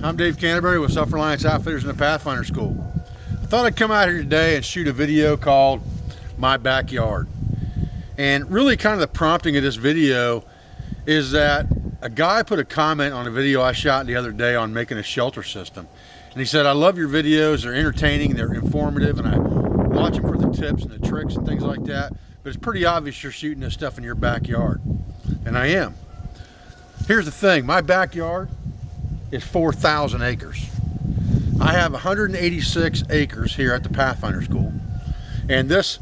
I'm Dave Canterbury with Self-Reliance Outfitters in the Pathfinder School. I thought I'd come out here today and shoot a video called My Backyard. And really kind of the prompting of this video is that a guy put a comment on a video I shot the other day on making a shelter system. And he said, I love your videos, they're entertaining, they're informative, and I watch them for the tips and the tricks and things like that. But it's pretty obvious you're shooting this stuff in your backyard. And I am. Here's the thing, my backyard is 4,000 acres. I have 186 acres here at the Pathfinder School, and this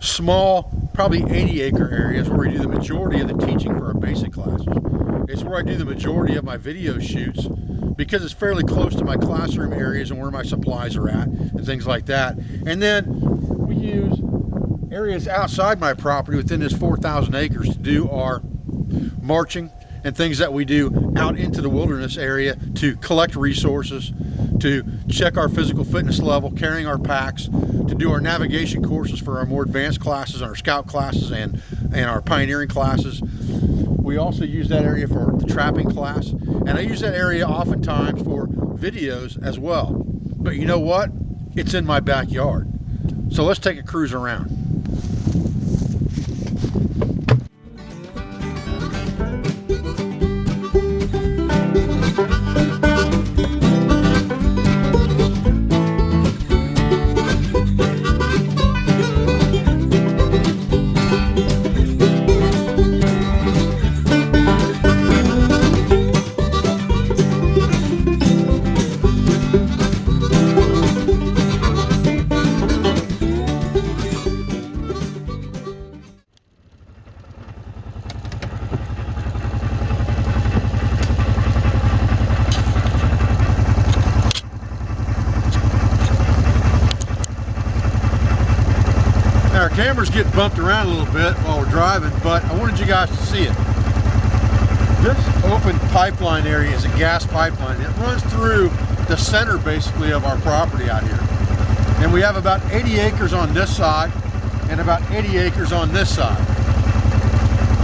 small, probably 80-acre area is where we do the majority of the teaching for our basic classes. It's where I do the majority of my video shoots because it's fairly close to my classroom areas and where my supplies are at and things like that. And then we use areas outside my property within this 4,000 acres to do our marching and things that we do out into the wilderness area to collect resources, to check our physical fitness level, carrying our packs, to do our navigation courses for our more advanced classes, our scout classes and our pioneering classes. We also use that area for the trapping class, and I use that area oftentimes for videos as well. But you know what? It's in my backyard. So let's take a cruise around. Our cameras get bumped around a little bit while we're driving, but I wanted you guys to see it. This open pipeline area is a gas pipeline. It runs through the center basically of our property out here. And we have about 80 acres on this side and about 80 acres on this side.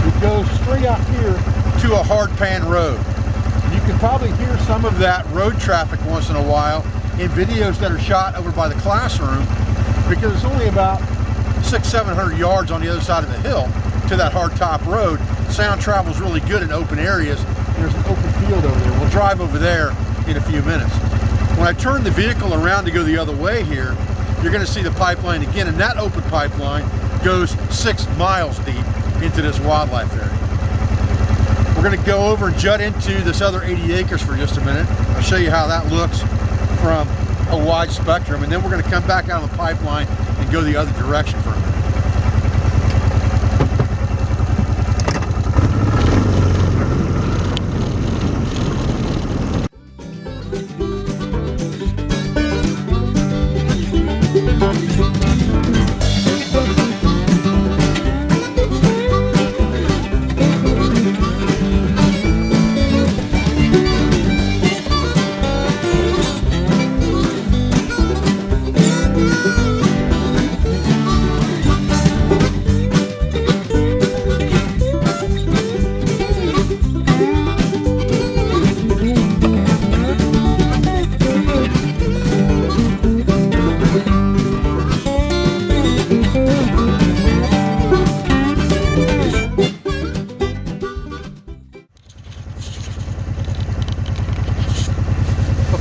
It goes straight out here to a hard pan road. And you can probably hear some of that road traffic once in a while in videos that are shot over by the classroom, because it's only about 600-700 yards on the other side of the hill to that hard top road. Sound travels really good in open areas. There's an open field over there. We'll drive over there in a few minutes. When I turn the vehicle around to go the other way here, you're going to see the pipeline again, and that open pipeline goes 6 miles deep into this wildlife area. We're going to go over and jut into this other 80 acres for just a minute. I'll show you how that looks from a wide spectrum, and then we're going to come back out on the pipeline and go the other direction for a minute.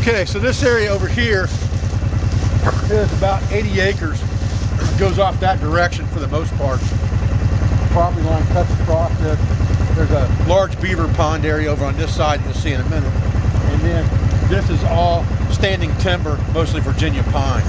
Okay, so this area over here is about 80 acres. It goes off that direction for the most part. The property line cuts across it. There's a large beaver pond area over on this side you'll see in a minute. And then this is all standing timber, mostly Virginia pine.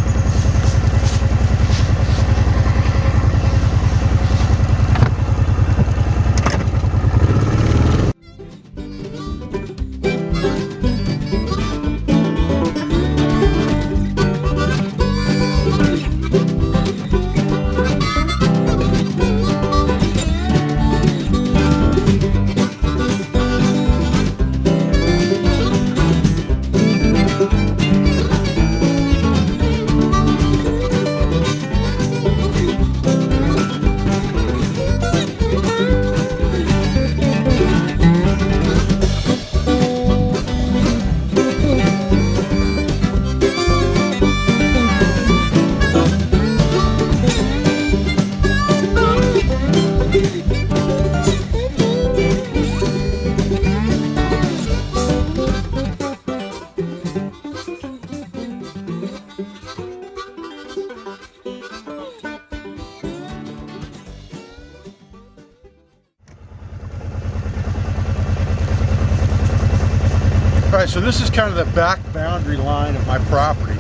Alright, so this is kind of the back boundary line of my property.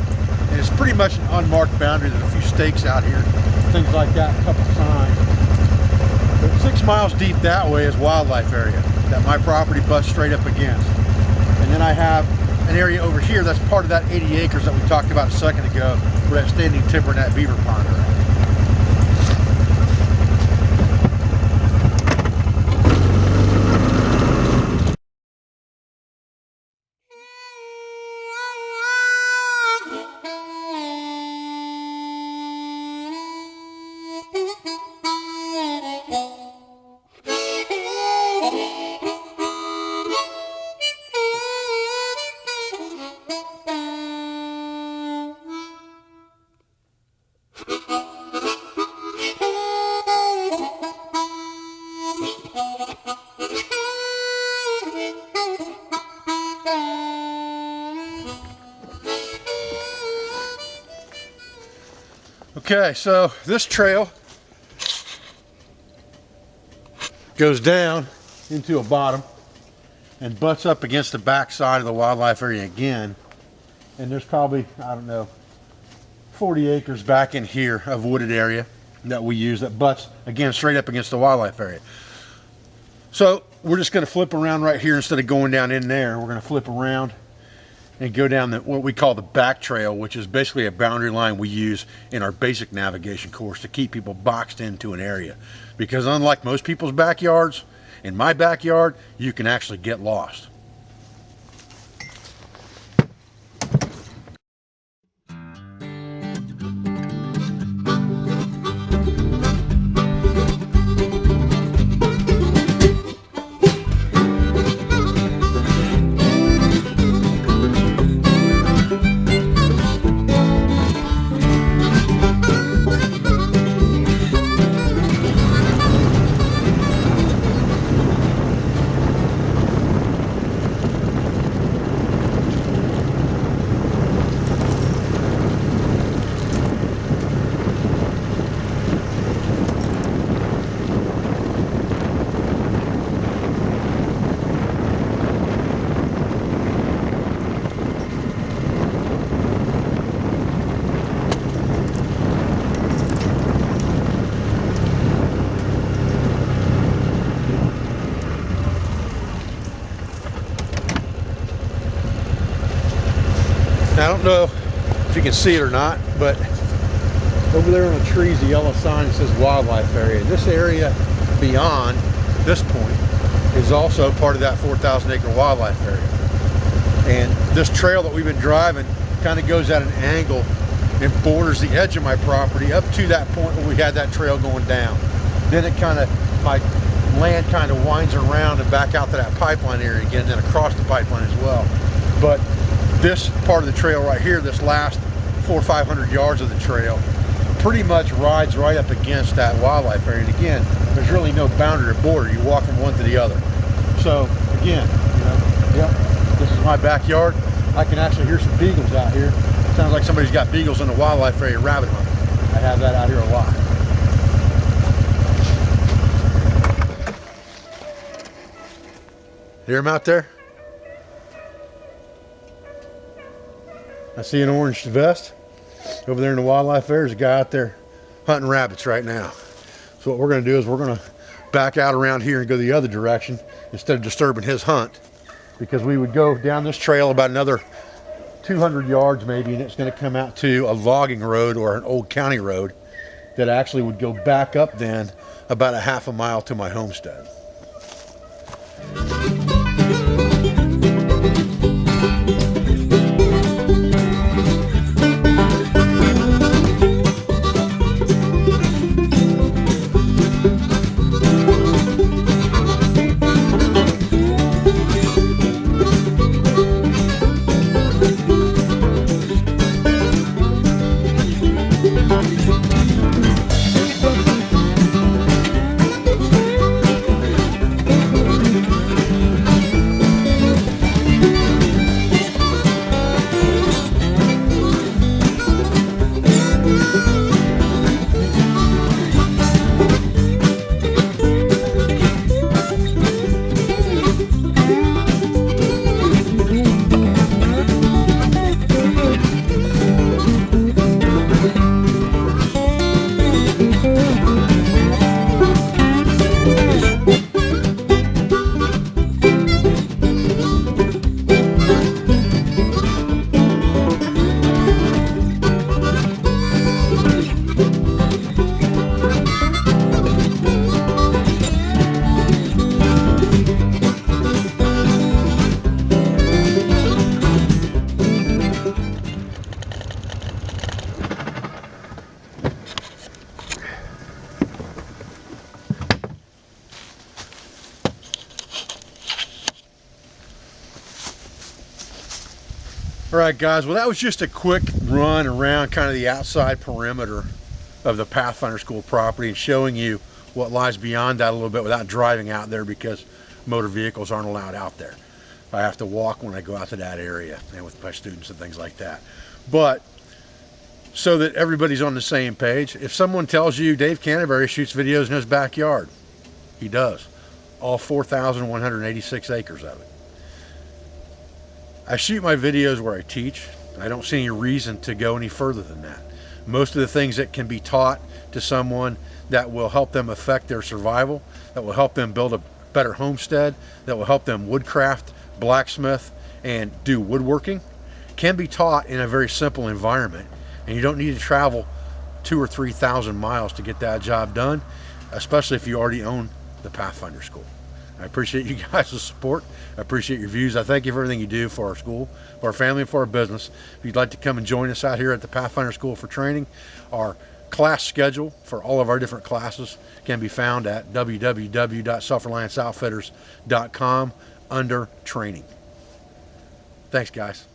And it's pretty much an unmarked boundary. There's a few stakes out here, things like that, a couple signs. But 6 miles deep that way is wildlife area that my property butts straight up against. And then I have an area over here that's part of that 80 acres that we talked about a second ago, where that standing timber and that beaver pond are at. Okay, so this trail goes down into a bottom and butts up against the back side of the wildlife area again. And there's probably, I don't know, 40 acres back in here of wooded area that we use that butts, again, straight up against the wildlife area. So we're just going to flip around right here instead of going down in there. We're going to flip around and go down what we call the back trail, which is basically a boundary line we use in our basic navigation course to keep people boxed into an area. Because unlike most people's backyards, in my backyard, you can actually get lost. Now, I don't know if you can see it or not, but over there on the tree is a yellow sign that says wildlife area. This area beyond this point is also part of that 4,000 acre wildlife area. And this trail that we've been driving kind of goes at an angle and borders the edge of my property up to that point where we had that trail going down. Then it kind of, my land kind of winds around and back out to that pipeline area again, and then across the pipeline as well. But this part of the trail right here, this last 400 or 500 yards of the trail, pretty much rides right up against that wildlife area. And again, there's really no boundary or border. You walk from one to the other. So again, you know, yep, this is my backyard. I can actually hear some beagles out here. Sounds like somebody's got beagles in the wildlife area rabbit hunting. I have that out here a lot. Hear them out there? I see an orange vest. Over there in the wildlife area, there's a guy out there hunting rabbits right now. So what we're going to do is we're going to back out around here and go the other direction instead of disturbing his hunt, because we would go down this trail about another 200 yards maybe, and it's going to come out to a logging road or an old county road that actually would go back up then about a half a mile to my homestead. All right, guys, well, that was just a quick run around kind of the outside perimeter of the Pathfinder School property and showing you what lies beyond that a little bit without driving out there, because motor vehicles aren't allowed out there. I have to walk when I go out to that area and with my students and things like that. But so that everybody's on the same page, if someone tells you Dave Canterbury shoots videos in his backyard, he does. All 4,186 acres of it. I shoot my videos where I teach. I don't see any reason to go any further than that. Most of the things that can be taught to someone that will help them affect their survival, that will help them build a better homestead, that will help them woodcraft, blacksmith, and do woodworking, can be taught in a very simple environment. And you don't need to travel 2,000 or 3,000 miles to get that job done, especially if you already own the Pathfinder School. I appreciate you guys' support. I appreciate your views. I thank you for everything you do for our school, for our family, and for our business. If you'd like to come and join us out here at the Pathfinder School for training, our class schedule for all of our different classes can be found at www.selfrelianceoutfitters.com under training. Thanks, guys.